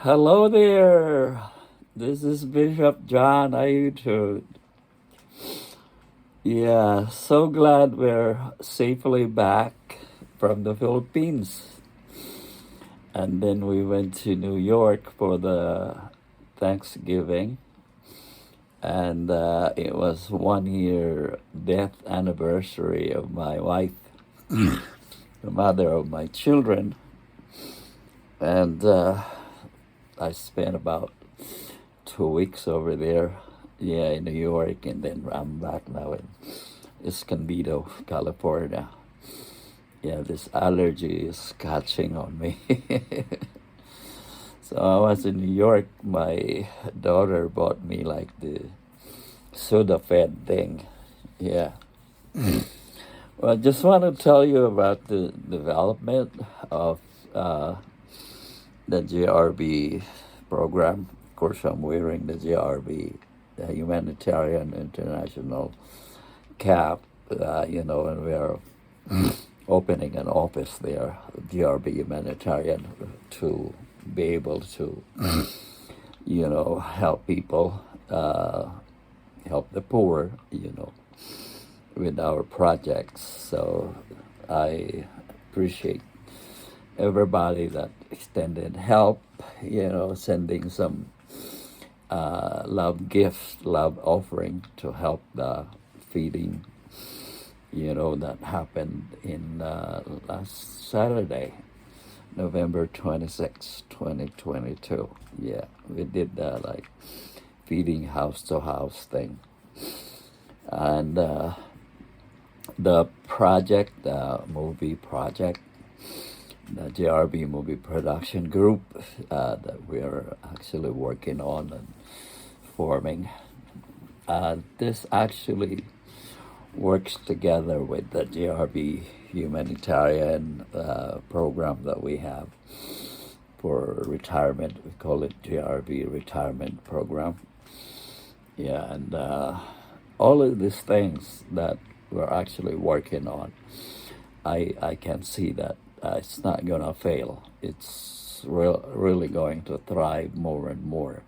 Hello there. This is Bishop John Ayudtud. Yeah, so glad we're safely back from the Philippines. And then we went to New York for the Thanksgiving. And it was 1 year death anniversary of my wife, the mother of my children. And I spent about 2 weeks over there, yeah, in New York, and then I'm back now in Escondido, California. Yeah, this allergy is catching on me. So I was in New York. My daughter bought me like the Sudafed thing. Yeah. Well, I just want to tell you about the development of the GRV program. Of course, I'm wearing the GRV, the Humanitarian International cap, and we are opening an office there, GRV Humanitarian, to be able to, help people, help the poor, with our projects. So I appreciate everybody that extended help, sending some love gifts, love offering to help the feeding, that happened in last Saturday, November 26, 2022. Yeah, we did the feeding house to house thing. And the project, the movie project, the GRB movie production group that we're actually working on and forming. This actually works together with the GRB humanitarian program that we have for retirement. We call it GRB retirement program. Yeah, and all of these things that we're actually working on, I can see that it's not going to fail. It's really going to thrive more and more,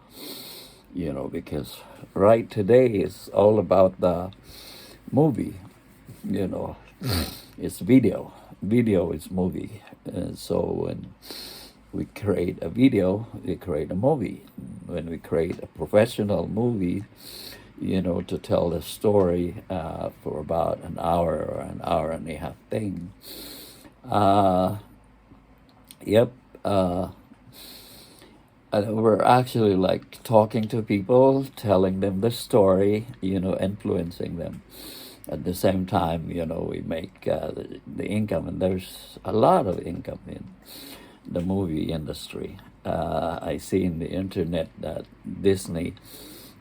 because right today is all about the movie, it's video. Video is movie. And so when we create a video, we create a movie. When we create a professional movie, to tell the story for about an hour or an hour and a half thing. Yep. We're actually talking to people, telling them the story, influencing them. At the same time, we make the income, and there's a lot of income in the movie industry. I see in the internet that Disney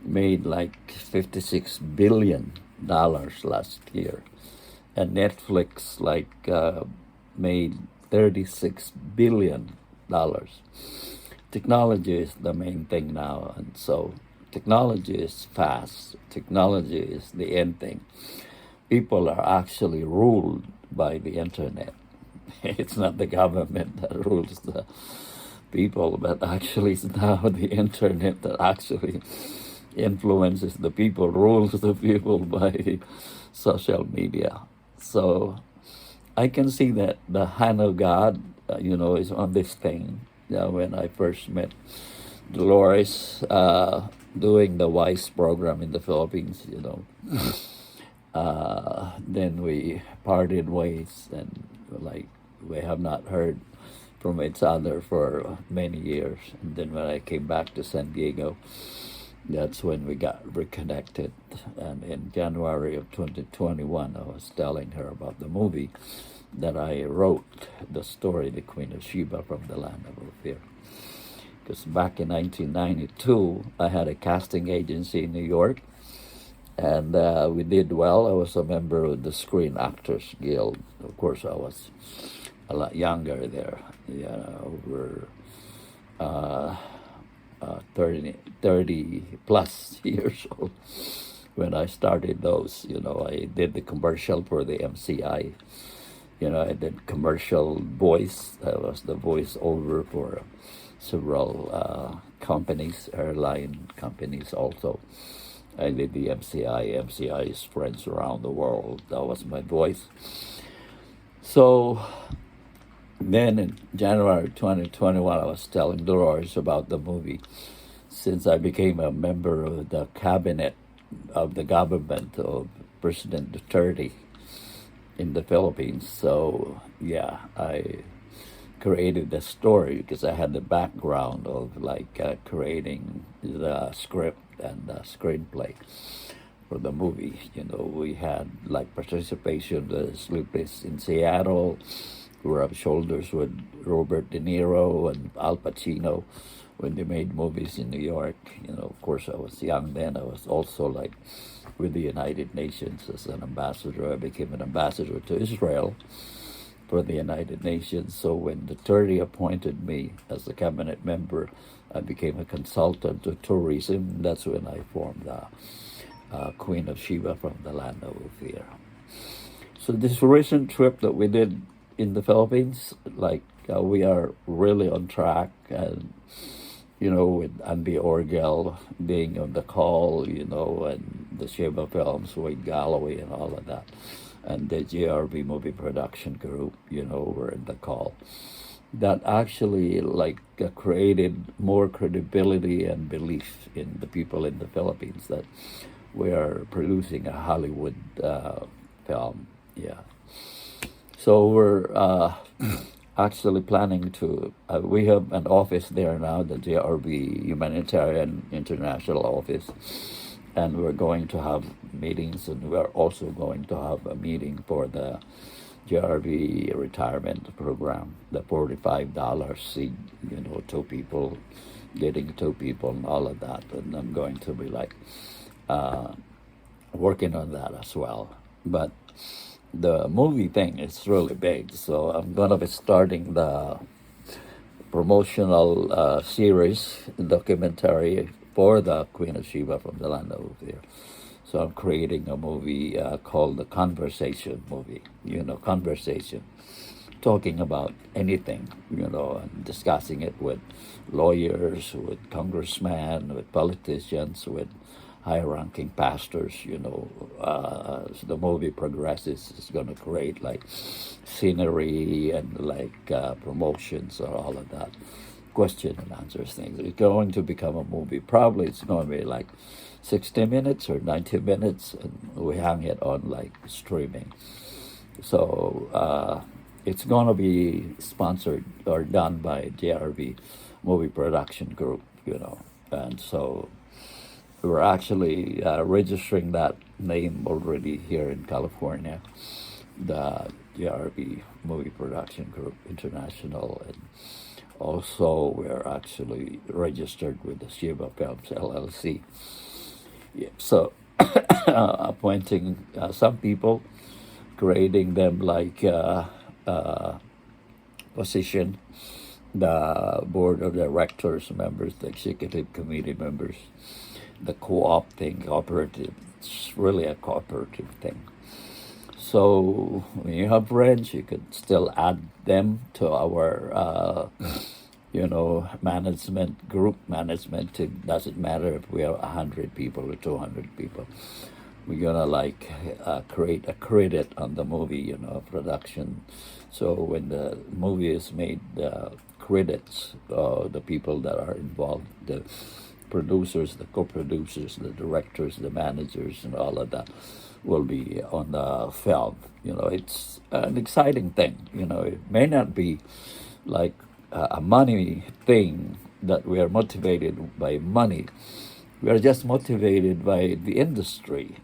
made like $56 billion last year, and Netflix made $36 billion. Technology is the main thing now, and so technology is fast. Technology is the end thing. People are actually ruled by the internet. It's not the government that rules the people, but actually it's now the internet that actually influences the people, rules the people by social media. So I can see that the hand of God, is on this thing. When I first met Dolores doing the WISE program in the Philippines, then we parted ways, and we have not heard from each other for many years. And then when I came back to San Diego, that's when we got reconnected. And in January of 2021, I was telling her about the movie that I wrote, the story, The Queen of Sheba from the Land of Ophir. Because back in 1992, I had a casting agency in New York, and we did well. I was a member of the Screen Actors Guild. Of course, I was a lot younger there, over 30 plus years old when I started those. I did the commercial for the MCI I did commercial voice. I was the voice over for several companies, airline companies also. I did the MCI's Friends Around the World. That was my voice. So then in January 2021, I was telling Dolores about the movie since I became a member of the cabinet of the government of President Duterte in the Philippines. So yeah, I created the story because I had the background of like creating the script and the screenplay for the movie. We had like participation the Sleepless in Seattle, rub shoulders with Robert De Niro and Al Pacino when they made movies in New York. Of course, I was young then. I was also like with the United Nations as an ambassador. I became an ambassador to Israel for the United Nations. So when Duterte appointed me as a cabinet member, I became a consultant to tourism. That's when I formed the Queen of Sheba from the Land of Ophir. So this recent trip that we did in the Philippines, like we are really on track, and with Andy Orgel being on the call, and the Sheba Films, Wade Galloway, and all of that, and the GRV movie production group, were in the call. That actually like created more credibility and belief in the people in the Philippines that we are producing a Hollywood film. Yeah. So we're actually planning to, we have an office there now, the GRV Humanitarian International Office, and we're going to have meetings, and we're also going to have a meeting for the GRV retirement program, the $45 seed, two people, getting two people and all of that. And I'm going to be like working on that as well. But the movie thing is really big, so I'm gonna be starting the promotional series documentary for the Queen of Sheba from the Land of Ophir. So I'm creating a movie called the Conversation movie. Conversation, talking about anything, and discussing it with lawyers, with congressmen, with politicians, with high-ranking pastors. As the movie progresses, it's going to create like scenery and like promotions or all of that, question and answers things. It's going to become a movie. Probably it's going to be like 60 minutes or 90 minutes, and we hang it on like streaming. So it's going to be sponsored or done by JRV Movie Production Group, and so we're actually registering that name already here in California, the JRV Movie Production Group International, and also we're actually registered with the Sheba Films LLC. Yeah, so appointing some people, creating them like position, the board of directors members, the executive committee members, the co-op thing, cooperative. It's really a cooperative thing. So when you have friends, you could still add them to our, management team. Doesn't matter if we are 100 people or 200 people. We're gonna like create a credit on the movie, production. So when the movie is made, the credits, the people that are involved, the producers, the co-producers, the directors, the managers, and all of that will be on the film. It's an exciting thing. It may not be like a money thing that we are motivated by money. We are just motivated by the industry,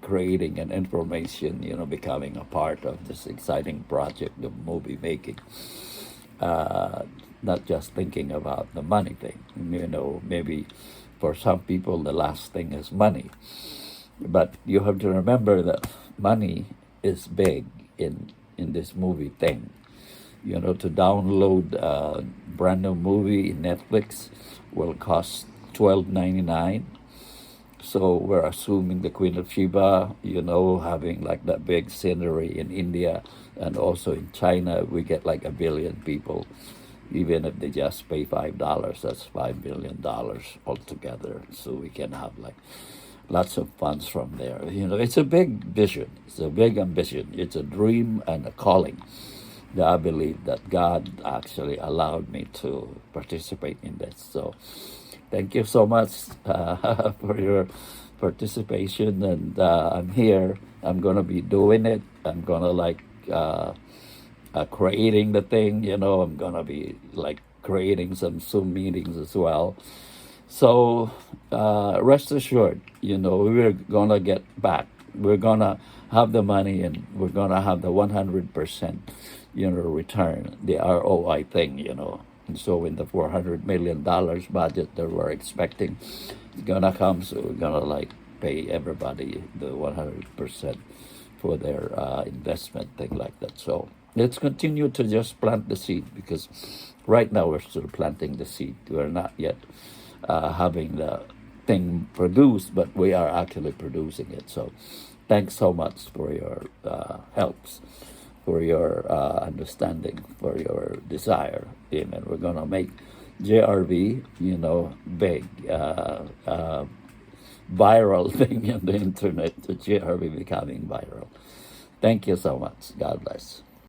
creating an information, becoming a part of this exciting project of movie making. Not just thinking about the money thing. Maybe for some people the last thing is money. But you have to remember that money is big in this movie thing. To download a brand new movie in Netflix will cost $12.99. So we're assuming the Queen of Sheba, having like that big scenery in India, And also in China, we get like 1 billion people. Even if they just pay $5, that's $5 billion altogether. So we can have like lots of funds from there. It's a big vision. It's a big ambition. It's a dream and a calling that I believe that God actually allowed me to participate in this. So thank you so much for your participation. And I'm here. I'm going to be doing it. I'm going to creating the thing. I'm going to be like creating some Zoom meetings as well. So rest assured, we're going to get back. We're going to have the money, and we're going to have the 100%, return, the ROI thing. And so in the $400 million budget that we're expecting, it's going to come. So we're going to like pay everybody the 100% for their investment, thing like that. So let's continue to just plant the seed, because right now we're still planting the seed. We're not yet having the thing produced, but we are actually producing it. So thanks so much for your helps, for your understanding, for your desire. Amen. We're going to make JRV, big, viral thing on the internet, the JRV becoming viral. Thank you so much. God bless.